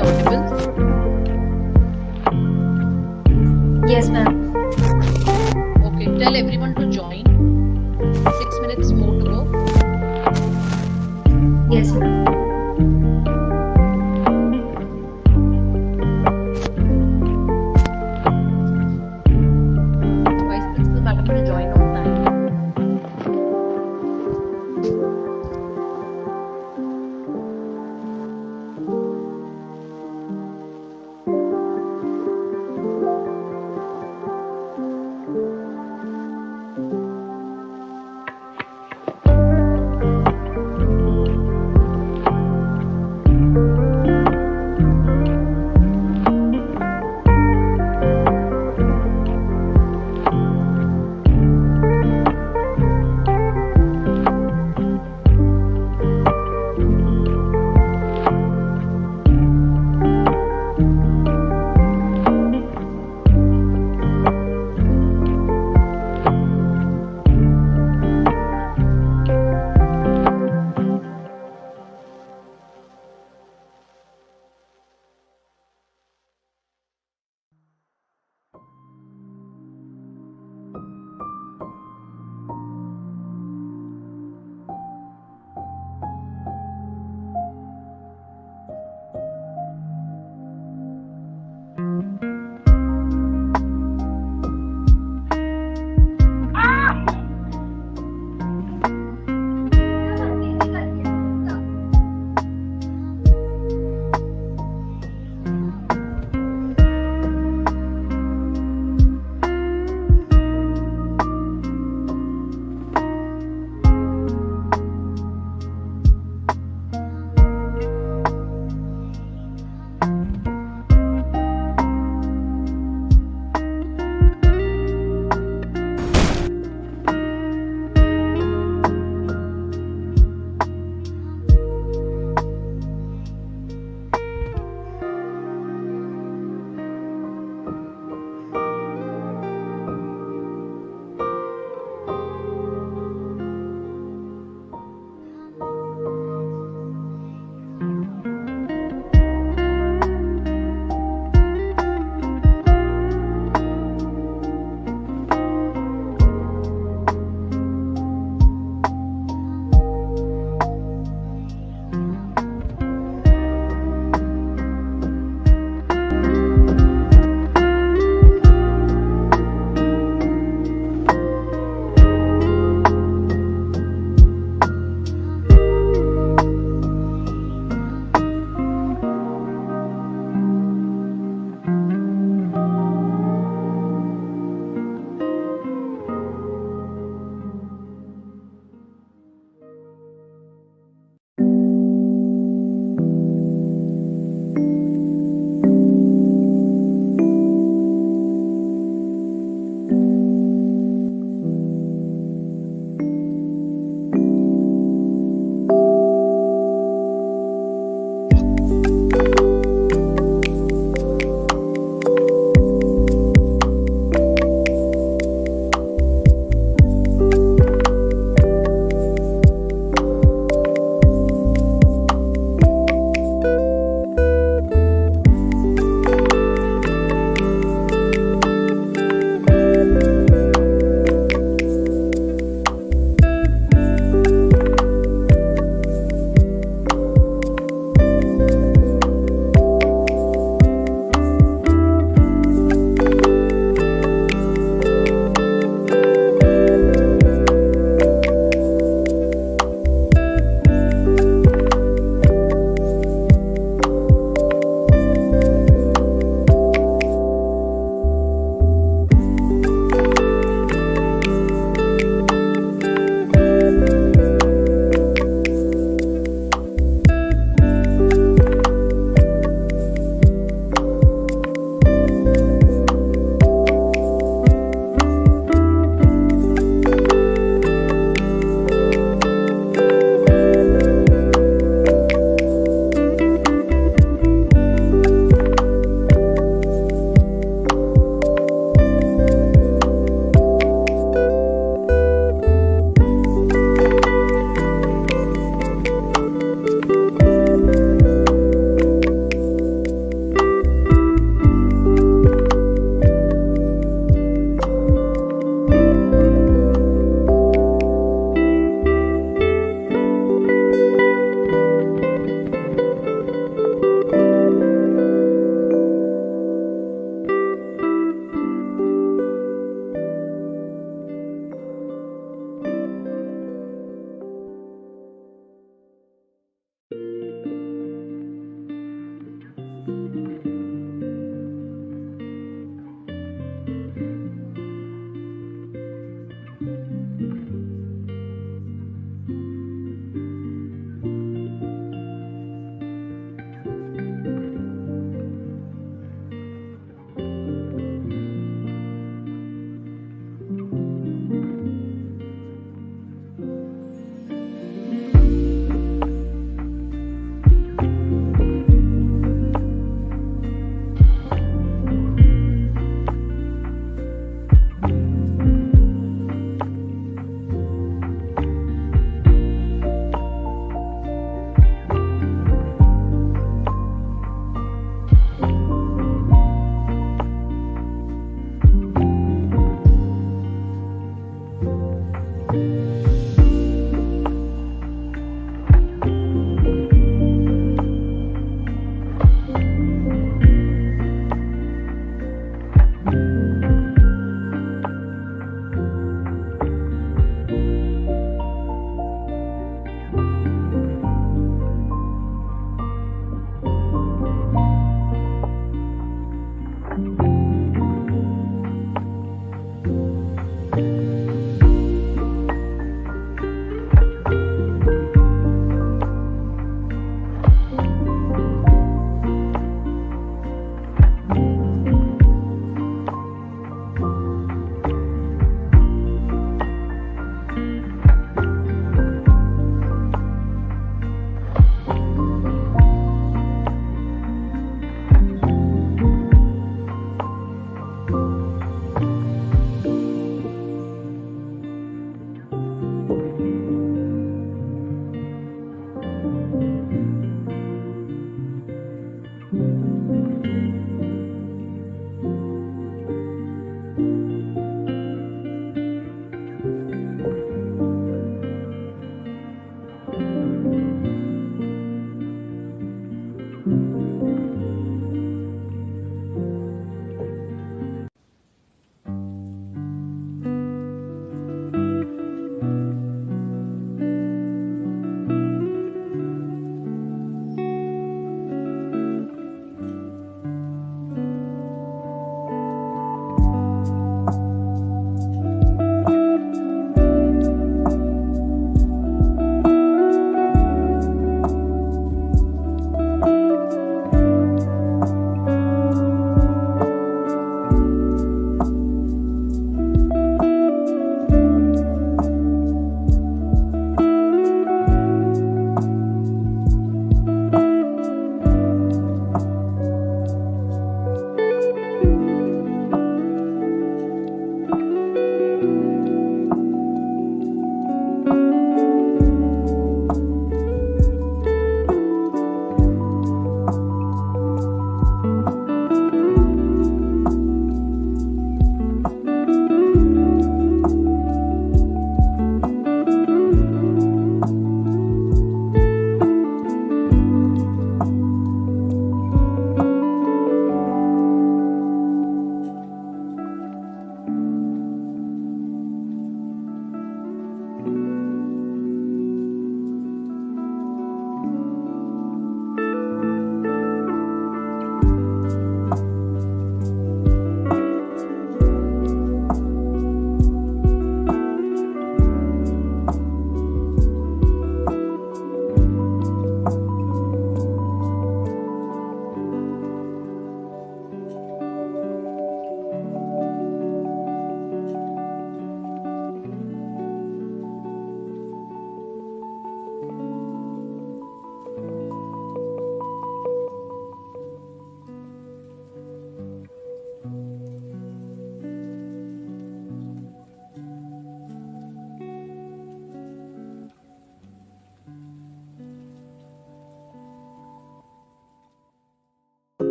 I audible? Yes, ma'am. Okay, tell everyone to join. 6 minutes more to go. Yes, ma'am. Vice Principal Madam will join on time.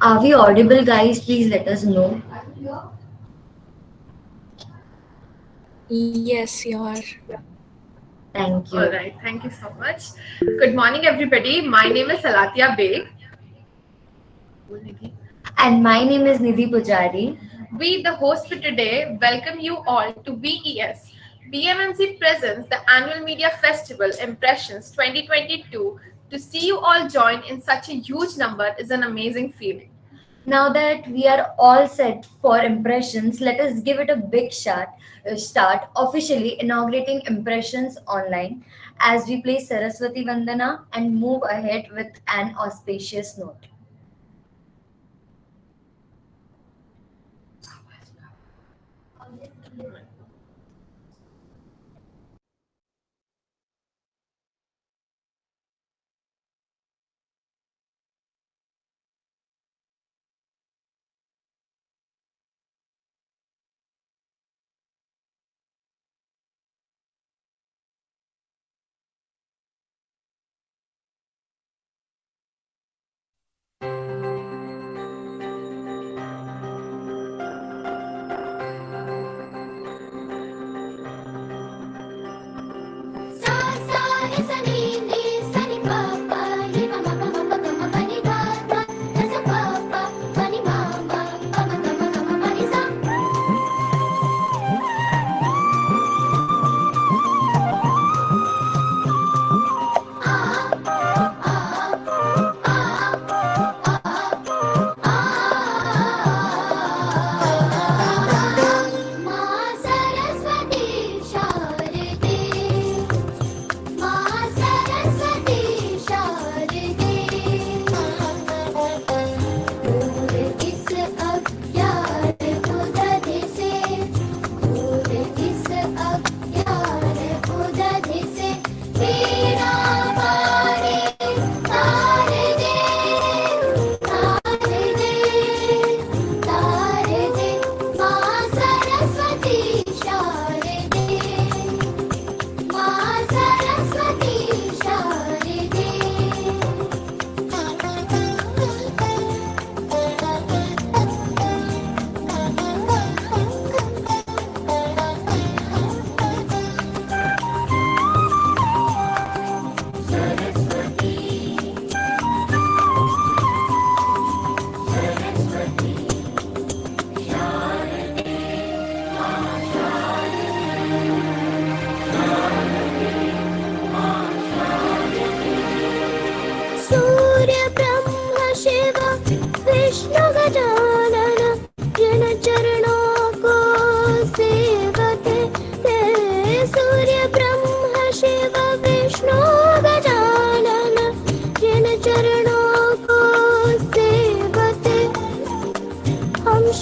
Are we audible, guys? Please let us know. Yes, you are. Thank you. All right, thank you so much. Good morning, everybody. My name is Salatia Beg. And my name is Nidhi Pujari. We, the host for today, welcome you all to BES. BMMC presents the annual media festival Impressions 2022. To see you all join in such a huge number is an amazing feeling. Now that we are all set for impressions, let us give it a big start officially inaugurating impressions online as we play Saraswati Vandana and move ahead with an auspicious note.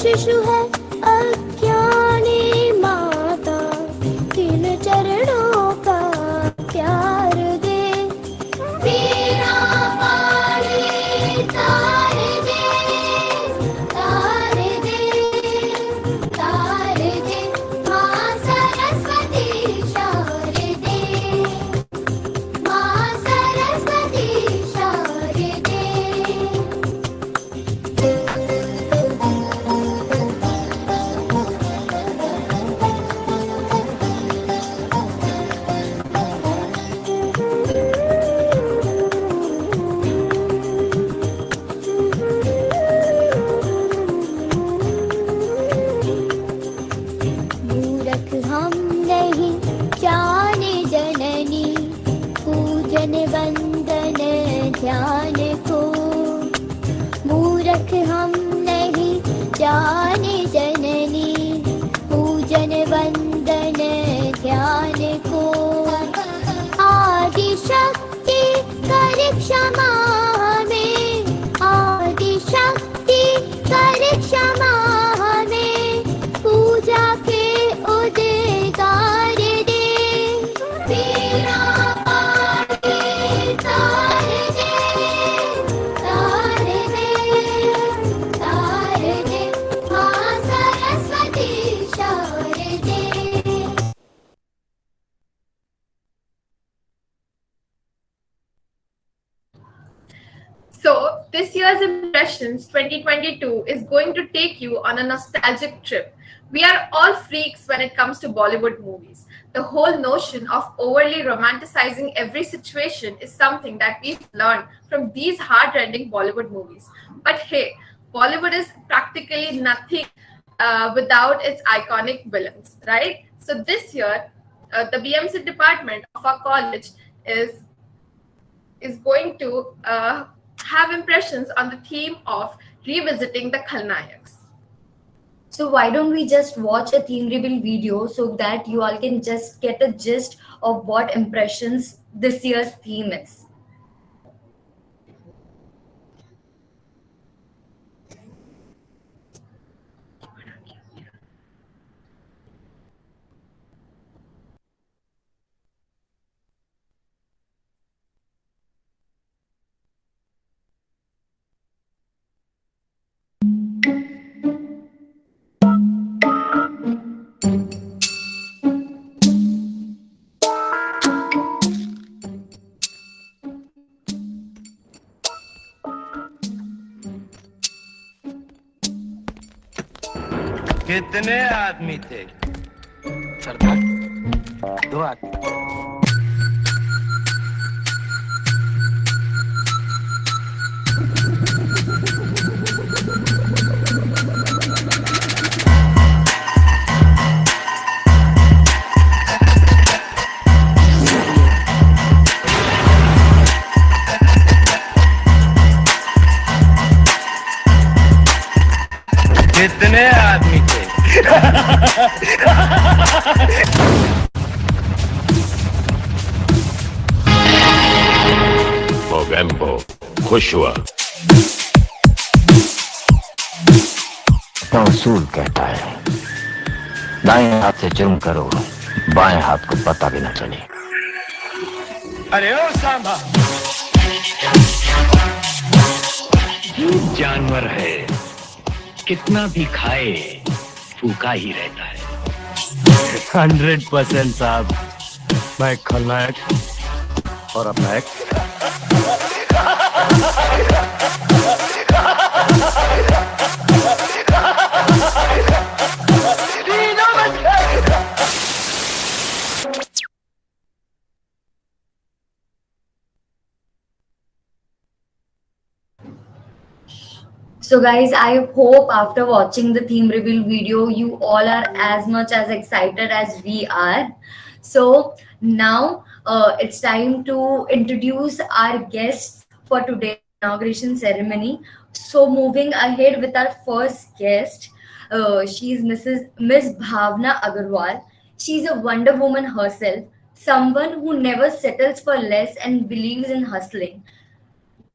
शिशु है अज्ञानी माता तीन चरणों का प्यार दे मेरा पानी तार दे तार दे तार दे माँ सरस्वती शारदे माँ सरस्वती शारदे मूरख हम नहीं जाने जननी पूजन वंदन ध्यान को मूरख हम नहीं जाने जननी पूजन वंदन ध्यान को आदि शक्ति कर क्षमा हमें आदि शक्ति कर क्षमा हमें पूजा के उद्गार दे मेरा पानी तार दे तार दे तार दे This year's Impressions 2022 is going to take you on a nostalgic trip. We are all freaks when it comes to Bollywood movies. The whole notion of overly romanticizing every situation is something that we've learned from these heart-rending Bollywood movies. But hey, Bollywood is practically nothing without its iconic villains, right? So this year, the BMC department of our college is going to have impressions on the theme of revisiting the Khalnayaks. So why don't we just watch a theme reveal video so that you all can just get a gist of what impressions this year's theme is. कितने आदमी थे? सरदार 2 आदमी। कितने आदमी थे? मोगेम्बो खुश हुआ। तो उसूल कहता है दाएं हाथ से जुर्म करो, बाएं हाथ को पता भी न चले। अरे ओ सांबा, जीव जानवर है, कितना भी खाए भूखा ही रहता है। 100% साहब, मैं खलनायक और अपना एक So guys, I hope after watching the theme reveal video, you all are as much as excited as we are. So now it's time to introduce our guests for today's inauguration ceremony. So moving ahead with our first guest, she is Miss Bhavna Agarwal. She's a Wonder Woman herself, someone who never settles for less and believes in hustling.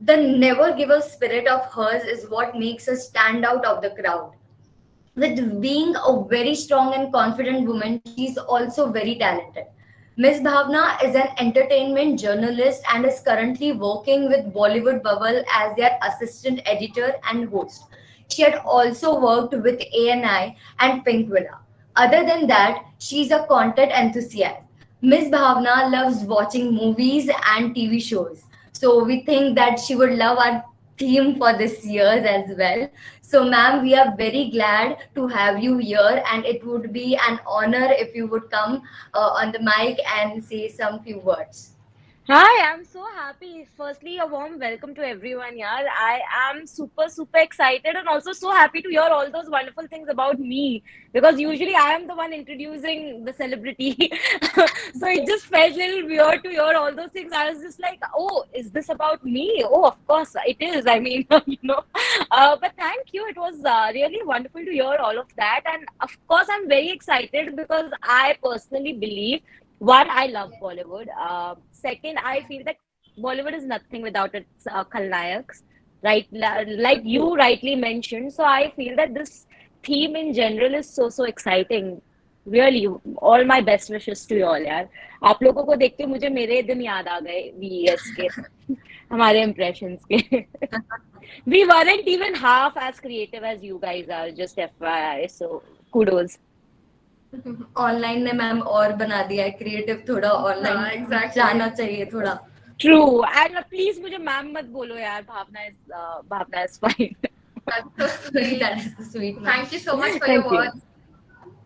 The never give up spirit of hers is what makes her stand out of the crowd. With being a very strong and confident woman, she's also very talented. Miss Bhavna is an entertainment journalist and is currently working with Bollywood Bubble as their assistant editor and host. She had also worked with ANI and Pink Villa. Other than that, she's a content enthusiast. Miss Bhavna loves watching movies and TV shows. So we think that she would love our theme for this year as well. So ma'am, we are very glad to have you here, and it would be an honor if you would come on the mic and say some few words. Hi, I'm so happy. Firstly, a warm welcome to everyone here. I am super excited and also so happy to hear all those wonderful things about me, because usually I am the one introducing the celebrity. So it just felt a little weird to hear all those things. I was just like, oh, is this about me? Oh, of course it is. I mean, but thank you. It was really wonderful to hear all of that. And of course, I'm very excited because I personally believe, one, I love Bollywood. Second, I feel that Bollywood is nothing without its Khalnayaks, right? Like you rightly mentioned. So I feel that this theme in general is so exciting. Really, all my best wishes to you all, यार. आप लोगों को देख के मुझे मेरे दिन याद आ गए VES के, हमारे impressions के. We weren't even half as creative as you guys are, just FYI. So kudos. Online ने मैम और बना दिया है क्रिएटिव, थोड़ा ऑनलाइन exactly. जाना चाहिए थोड़ा. True. And please मुझे मैम मत बोलो यार. Bhavna is fine. That's so sweet. That is the sweet. Thank you so much for Thank your you. words.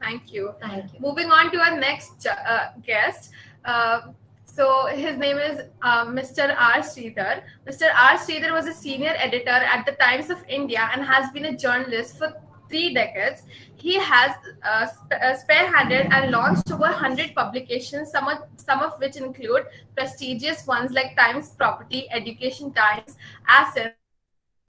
Thank you. Thank you. Moving on to our next guest. So his name is Mr. R. Sridhar. Mr. R. Sridhar was a senior editor at the Times of India and has been a journalist for 3 decades. He has spearheaded and launched over 100 publications, some of which include prestigious ones like Times Property, Education Times, Assets,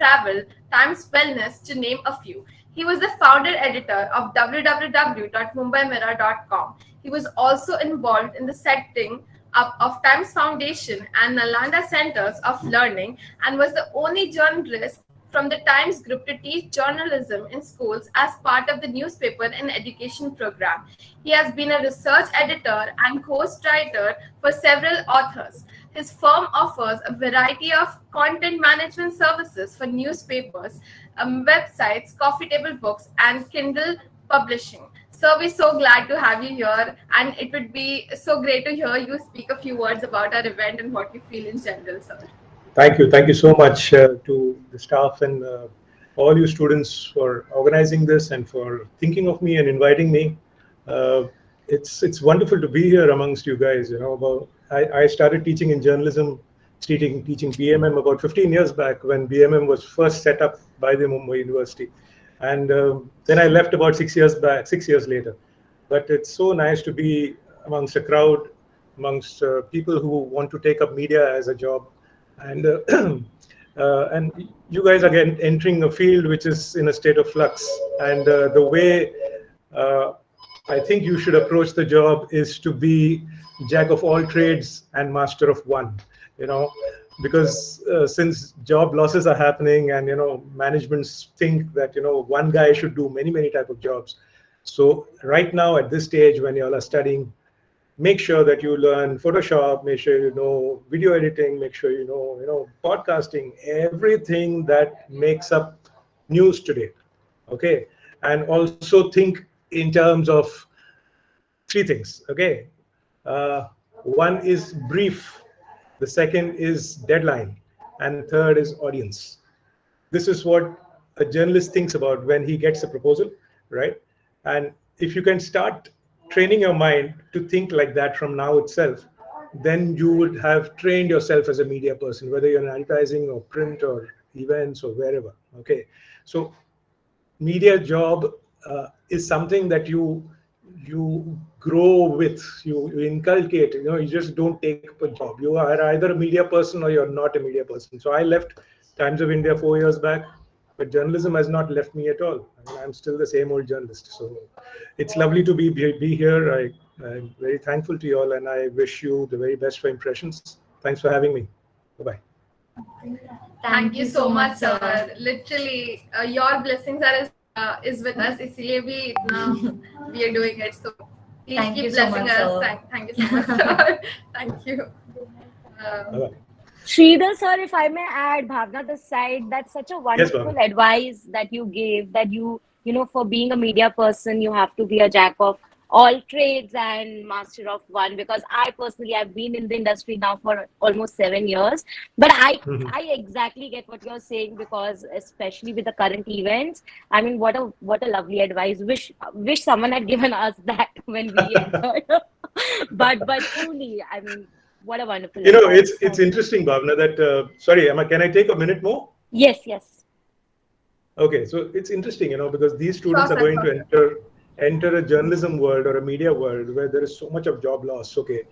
Travel, Times Wellness, to name a few. He was the founder editor of www.mumbaimirror.com. He was also involved in the setting up of Times Foundation and Nalanda Centers of Learning, and was the only journalist from the Times Group to teach journalism in schools as part of the newspaper and education program. He has been a research editor and ghostwriter for several authors. His firm offers a variety of content management services for newspapers, websites, coffee table books, and Kindle publishing. So we're so glad to have you here, and it would be so great to hear you speak a few words about our event and what you feel in general, sir. Thank you. Thank you so much to the staff and all you students for organizing this and for thinking of me and inviting me. It's wonderful to be here amongst you guys. You know, I started teaching in journalism, teaching BMM about 15 years back when BMM was first set up by the Mumbai University. And then I left about 6 years later. But it's so nice to be amongst a crowd, amongst people who want to take up media as a job. And you guys are entering a field which is in a state of flux. And the way I think you should approach the job is to be jack of all trades and master of one, you know, because since job losses are happening and, you know, managements think that, you know, one guy should do many type of jobs. So right now at this stage when you all are studying, make sure that you learn Photoshop, make sure you know video editing, make sure you know podcasting, everything that makes up news today. Okay. And also think in terms of 3 things. Okay. One is brief. The second is deadline. And third is audience. This is what a journalist thinks about when he gets a proposal, right? And if you can start training your mind to think like that from now itself, then you would have trained yourself as a media person, whether you're in advertising or print or events or wherever. Okay. So media job is something that you grow with, you inculcate, you know, you just don't take up a job. You are either a media person or you're not a media person. So I left Times of India 4 years back, but journalism has not left me at all. I mean, I'm still the same old journalist. So it's lovely to be here. I'm very thankful to you all, and I wish you the very best for Impressions. Thanks for having me. Bye-bye. Thank you so much, sir. Literally, your blessings is with us. इसलिए भी we are doing it. So please Thank keep you so blessing much, us. sir. Thank you so much, sir. Thank you. Bye-bye. Sridhar sir, if I may add, Bhavna this side, that's such a wonderful Bhavna. advice that you gave, that you know, for being a media person, you have to be a jack of all trades and master of one. Because I personally have been in the industry now for almost 7 years, but I exactly get what you're saying, because especially with the current events, I mean, what a lovely advice. Wish someone had given us that when we entered. but truly, I mean, what a wonderful. You know, it's interesting, Bhavna, that sorry, can I take a minute more? Yes. Okay, so it's interesting, you know, because these students are going to enter a journalism world or a media world where there is so much of job loss. Okay,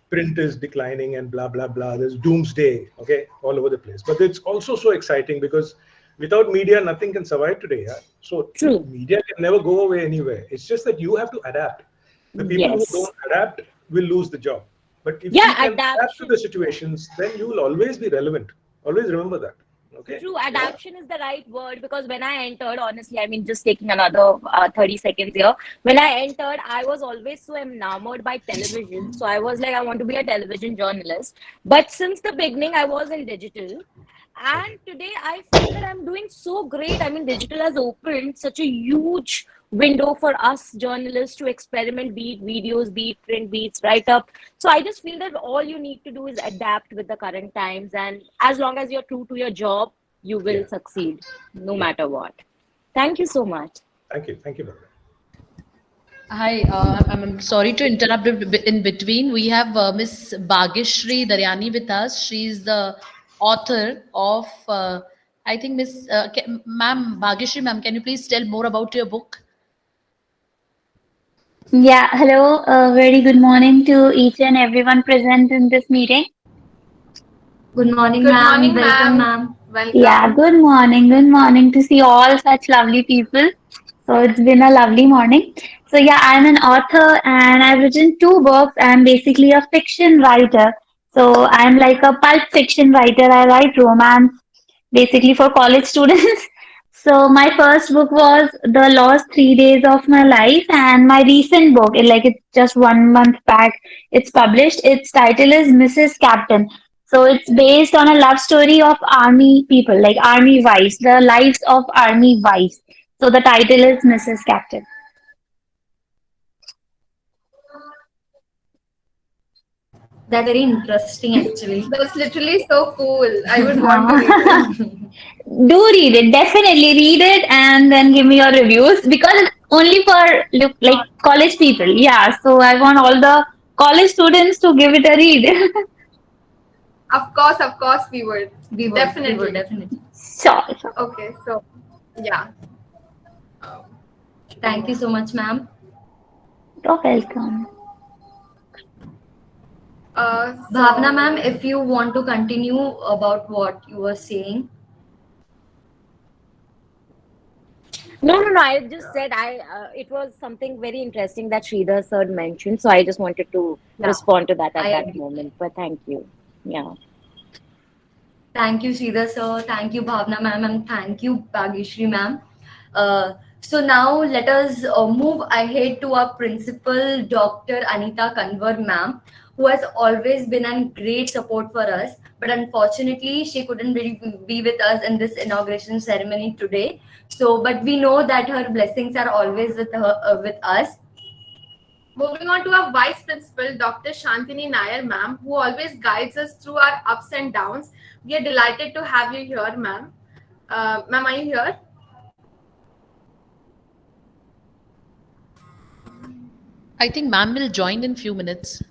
print is declining and blah blah blah. There's doomsday, okay, all over the place. But it's also so exciting because without media, nothing can survive today. Yeah? So True. Media can never go away anywhere. It's just that you have to adapt. The people who don't adapt will lose the job. But if you can adapt to the situations, then you will always be relevant. Always remember that. Okay. True, adaptation is the right word, because when I entered, honestly, I mean, just taking another 30 seconds here. When I entered, I was always so enamored by television. So I was like, I want to be a television journalist. But since the beginning, I was in digital. And today I feel that I'm doing so great. I mean, digital has opened such a huge window for us journalists to experiment, be it videos, be it print, be it write up. So I just feel that all you need to do is adapt with the current times. And as long as you're true to your job, you will succeed no matter what. Thank you so much. Thank you. Thank you, Bhavna. Hi, I'm sorry to interrupt in between. We have Miss Bhageshri Daryani with us. She's the author of, I think, Ma'am Bhageshri, ma'am, can you please tell more about your book? Yeah, hello. Very good morning to each and everyone present in this meeting. Good morning, Good ma'am. morning, Welcome, ma'am. ma'am. Welcome. Yeah, good morning. Good morning to see all such lovely people. So it's been a lovely morning. So yeah, I'm an author and I've written two books. I'm basically a fiction writer. So I'm like a pulp fiction writer. I write romance basically for college students. So my first book was The Lost 3 Days of My Life, and my recent book, it's just 1 month back, it's published. Its title is Mrs. Captain. So it's based on a love story of army people, like army wives, the lives of army wives. So the title is Mrs. Captain. That's very interesting, actually. That's literally so cool. I would want to read it. Do read it, definitely read it, and then give me your reviews because it's only for like college people. Yeah, so I want all the college students to give it a read. Of course, we would. Definitely. Definitely. Sure. Okay, so yeah. Thank you so much, ma'am. You're welcome. Bhavna, ma'am, if you want to continue about what you were saying. No. I just said it was something very interesting that Sridhar sir mentioned. So I just wanted to respond to that at that agree. moment. But thank you. Yeah. Thank you, Sridhar sir. Thank you, Bhavna ma'am, and thank you, Bhageshri ma'am. So now let us move ahead to our principal, Dr. Anita Kanwar ma'am, who has always been a great support for us. But unfortunately, she couldn't really be with us in this inauguration ceremony today. So, but we know that her blessings are always with her, with us. Moving on to our Vice Principal, Dr. Shantini Nair, ma'am, who always guides us through our ups and downs. We are delighted to have you here, ma'am. Ma'am, are you here? I think ma'am will join in few minutes.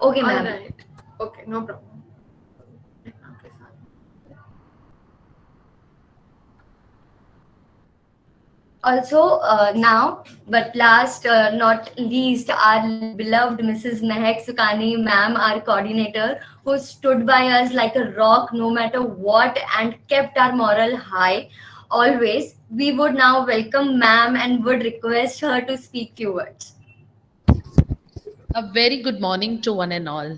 Okay, All ma'am. right. Okay, no problem. Also, now, but last not least, our beloved Mrs. Mehak Sukani, ma'am, our coordinator, who stood by us like a rock no matter what and kept our morale high. Always, we would now welcome ma'am and would request her to speak few words. A very good morning to one and all.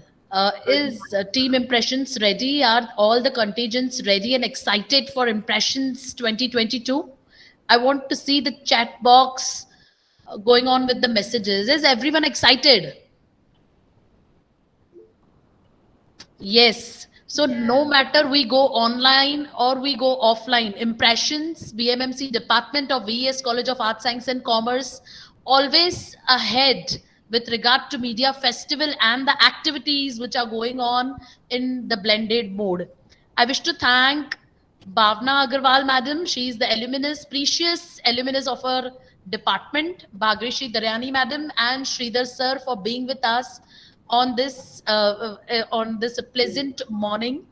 Is Team Impressions ready? Are all the contingents ready and excited for Impressions 2022? I want to see the chat box going on with the messages. Is everyone excited? Yes. So no matter we go online or we go offline, Impressions, BMMC Department of VES College of Arts, Science and Commerce, always ahead with regard to media festival and the activities which are going on in the blended mode. I wish to thank Bhavna Agarwal, madam. She is the alumnus, precious alumnus of our department. Bhageshri Daryani, madam, and Sridhar sir for being with us on this pleasant morning.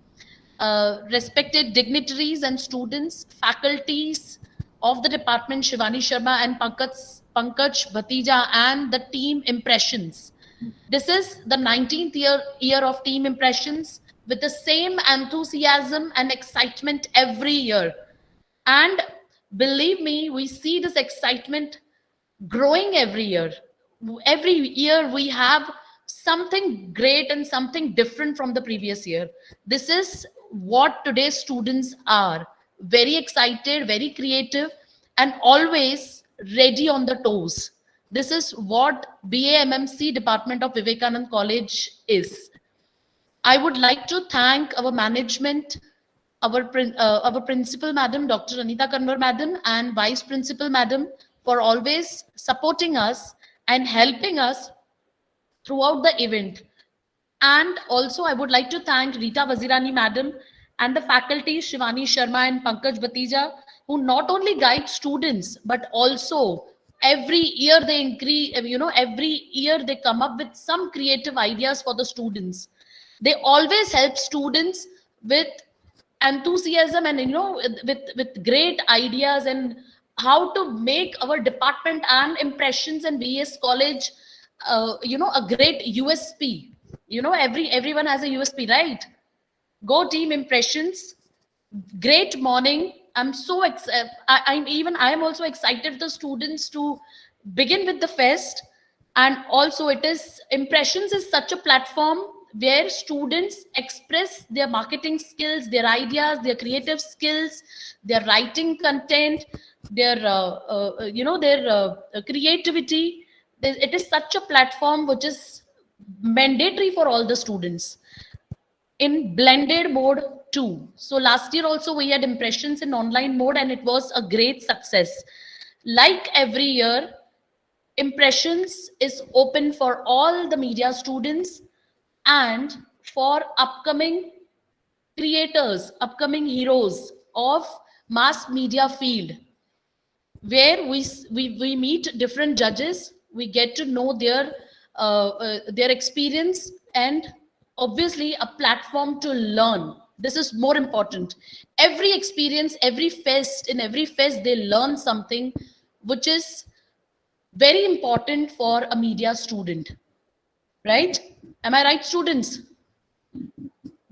Respected dignitaries and students, faculties of the department, Shivani Sharma and Pankaj Bhatija, and the team Impressions. This is the 19th year of Team Impressions, with the same enthusiasm and excitement every year. And believe me, we see this excitement growing every year. Every year we have something great and something different from the previous year. This is what today's students are: very excited, very creative, and always ready on the toes. This is what BAMMC Department of Vivekanand College is. I would like to thank our management, our principal madam, Dr. Anita Kanwar madam, and vice principal madam for always supporting us and helping us throughout the event. And also, I would like to thank Rita Wazirani madam and the faculty Shivani Sharma and Pankaj Batija, who not only guide students but also every year they increase. Every year they come up with some creative ideas for the students. They always help students with enthusiasm and with great ideas and how to make our department and impressions and VS college a great USP. Everyone has a USP, right? Go team impressions. Great morning. I'm so I am also excited the students to begin with the fest. And also it is impressions is such a platform where students express their marketing skills, their ideas, their creative skills, their writing content, their creativity. It is such a platform which is mandatory for all the students in blended mode too. So last year also we had impressions in online mode and it was a great success. Like every year, impressions is open for all the media students and for upcoming creators, upcoming heroes of mass media field, where we meet different judges. We get to know their experience and obviously a platform to learn. This is more important. Every experience, every fest, in every fest they learn something which is very important for a media student, right? Am I right, students?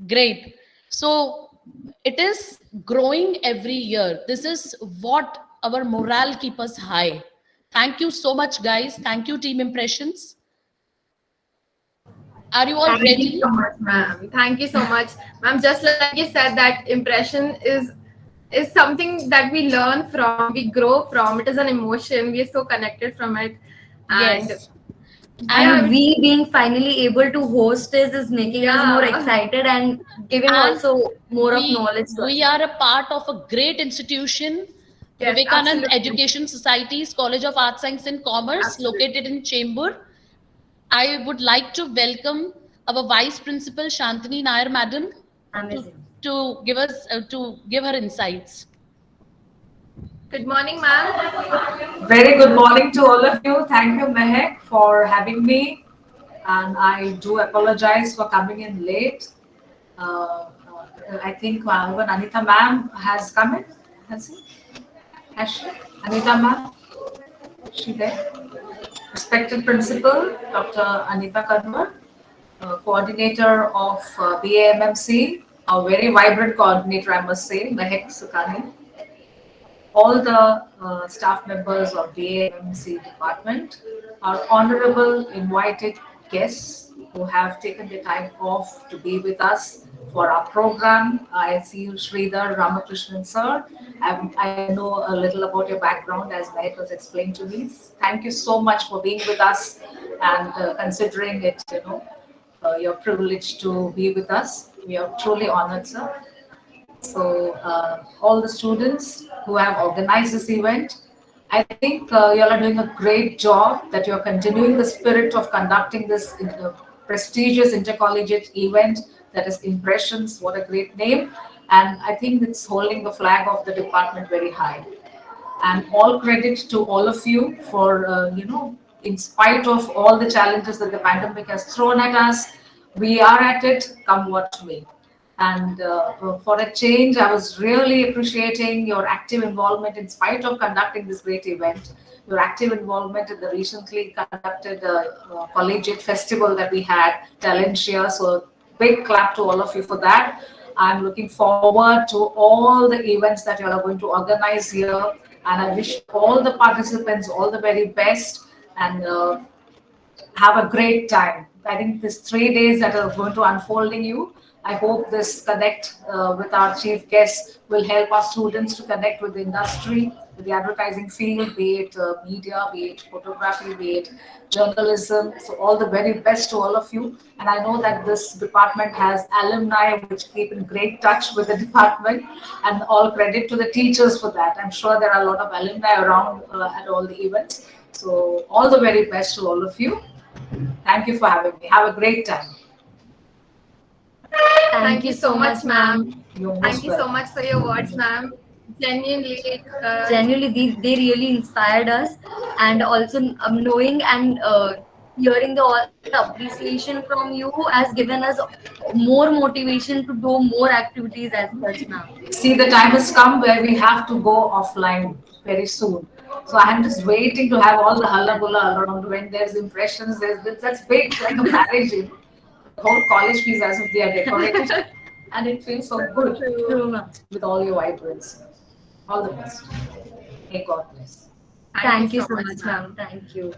Great. So it is growing every year. This is what our morale keeps us high. Thank you so much, guys. Thank you, Team Impressions. Are you all Thank ready? you so much, ma'am. Thank you so much, ma'am. Just like you said, that impression is something that we learn from, we grow from. It is an emotion. We are so connected from it. And Yes. And we being finally able to host this is making us more excited and giving also more of knowledge to us. We are a part of a great institution, Yes, Vivekanand absolutely. Education Society's College of Arts, Science and Commerce, located in Chembur. I would like to welcome our Vice Principal Shantini Nair Madam to give us to give her insights. Good morning, ma'am. Very good morning to all of you. Thank you, Mehek, for having me. And I do apologize for coming in late. I think even Anita ma'am has come in. Has she? Has she? Anita ma'am? Is she there? Respected Principal, Dr. Anita Kanwar, Coordinator of BAMMC, a very vibrant coordinator, I must say, Mehek Sukani. All the staff members of BAMMC department, our honorable invited guests who have taken the time off to be with us for our program. I see you, Sridhar Ramakrishnan sir. I know a little about your background as Mehek was explained to me. Thank you so much for being with us and considering it, your privilege to be with us. We are truly honored, sir. So all the students who have organized this event, I think you all are doing a great job that you're continuing the spirit of conducting this prestigious intercollegiate event that is Impressions. What a great name. And I think it's holding the flag of the department very high. And all credit to all of you for, in spite of all the challenges that the pandemic has thrown at us, we are at it, come what may. And for a change, I was really appreciating your active involvement in spite of conducting this great event, your active involvement in the recently conducted collegiate festival that we had, Talentia. So big clap to all of you for that. I'm looking forward to all the events that you are going to organize here. And I wish all the participants all the very best and have a great time. I think these 3 days that are going to unfolding you, I hope this connect with our chief guests will help our students to connect with the industry, the advertising field, be it media, be it photography, be it journalism. So all the very best to all of you. And I know that this department has alumni which keep in great touch with the department, and all credit to the teachers for that. I'm sure there are a lot of alumni around at all the events. So all the very best to all of you. Thank you for having me. Have a great time. Thank you so much, ma'am. Thank you so much for your words, ma'am. Genuinely, they really inspired us, and also knowing and hearing all the appreciation from you has given us more motivation to do more activities as such, ma'am. See, the time has come where we have to go offline very soon. So I'm just waiting to have all the hullabulla around when there's impressions. That's big, like a marriage. The whole college feels as if they are decorated, and it feels so good with all your vibrance. All the best. May God bless. Thank you so much, ma'am. Thank you.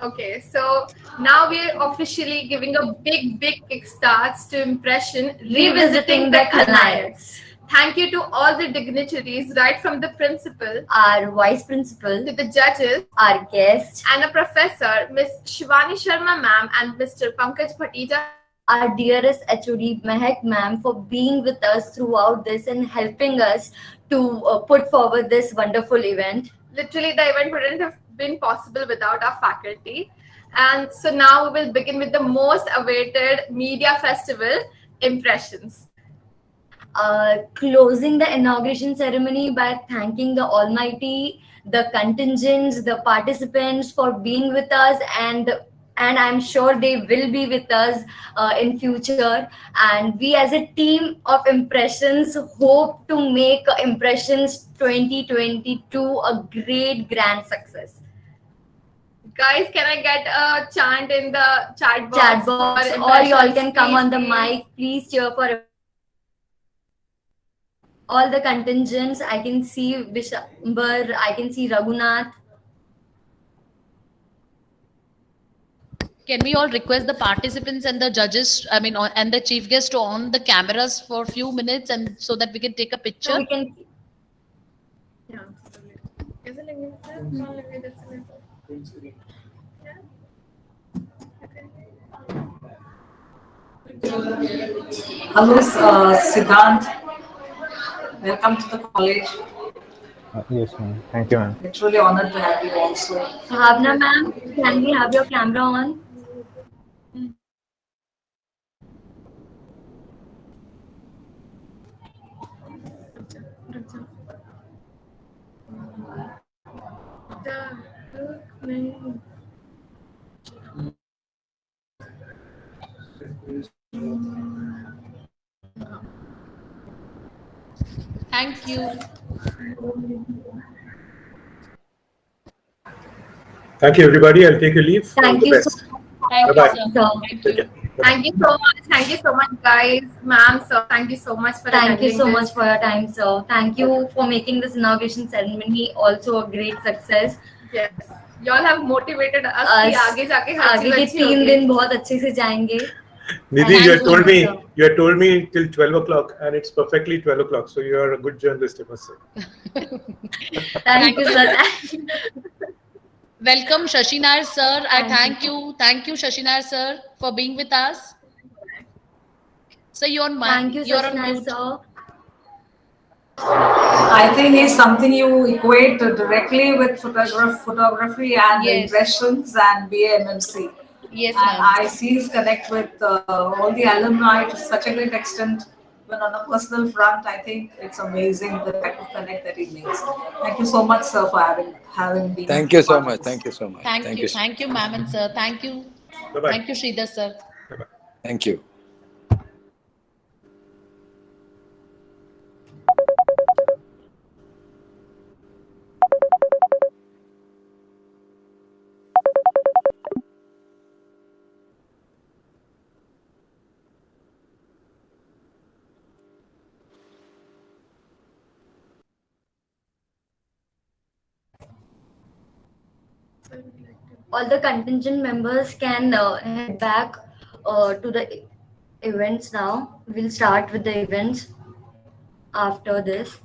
Okay, so now we're officially giving a big kickstart to Impression, revisiting the Khalnayaks. Thank you to all the dignitaries, right from the principal, our vice principal, to the judges, our guests, and a professor, Miss Shivani Sharma ma'am and Mr. Pankaj Bhatija, our dearest HOD Mehak ma'am, for being with us throughout this and helping us to put forward this wonderful event. Literally, the event wouldn't have been possible without our faculty. And so now we will begin with the most awaited media festival, Impressions. Closing the inauguration ceremony by thanking the Almighty, the contingents, the participants for being with us, and I'm sure they will be with us in future. And we as a team of Impressions hope to make Impressions 2022 a great grand success. Guys, can I get a chant in the chat box? Or y'all can come on the mic. Please cheer for all the contingents. I can see Vishambar, I can see Raghunath. Can we all request the participants and the judges, and the chief guest to on the cameras for a few minutes, and so that we can take a picture? So we can. Hello, Siddhant. Welcome to the college. Yes, ma'am. Thank you, ma'am. We're truly honored to have you also. Bhavna ma'am, can we have your camera on? Thank you. Thank you, everybody. I'll take a leave. Thank you so much. Thank you so much. Thank you so much, guys, ma'am. So thank you so much for Thank you so much for your time, sir. Thank you for making this inauguration ceremony also a great success. Yes, you all have motivated us. कि आगे जाके हर आगे के 3 दिन बहुत अच्छे से जाएंगे. Nidhi, you had told me till 12 o'clock, and it's perfectly 12 o'clock. So you are a good journalist, I must say. Thank you, sir. Welcome, Shashi Nair, sir. I thank you. Thank you, Shashi Nair, sir, for being with us. So you're on Thank you, Shashi Nair, sir. I think it's something you equate directly with photography and Impressions and BAMMC. Yes, and I see his connect with all the alumni to such a great extent. Even on a personal front, I think it's amazing the type of connect that he makes. Thank you so much, sir, for having been. Thank you so much. Thank you so much. Thank you, ma'am and sir. Thank you. Bye-bye. Thank you, Sridhar, sir. Bye-bye. Thank you. All the contingent members can head back to the events now. We'll start with the events after this.